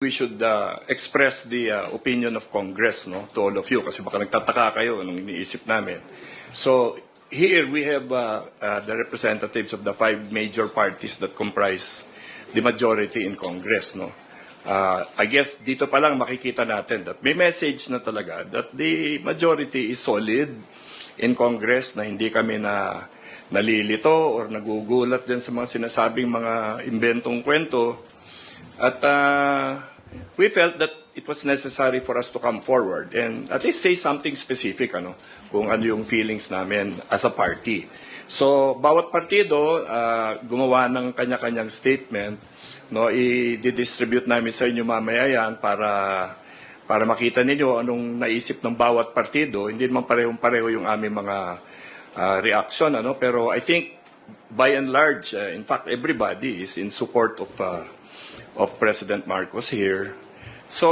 We should express the opinion of Congress, no, to all of you, kasi baka nagtataka kayo nung iniisip namin. So here we have the representatives of the 5 major parties that comprise the majority in Congress, no. I guess dito pa lang makikita natin that may message na talaga that the majority is solid in Congress, na hindi kami nalilito or nagugulat din sa mga sinasabing mga inventong kwento. At we felt that it was necessary for us to come forward and at least say something specific, kung ano yung feelings namin as a party. So, bawat partido gumawa ng kanya-kanyang statement, no, i-distribute namin sa inyo mamaya yan para makita ninyo anong naisip ng bawat partido. Hindi naman parehong-pareho yung aming mga reaction, pero I think by and large, in fact, everybody is in support of President Marcos here. So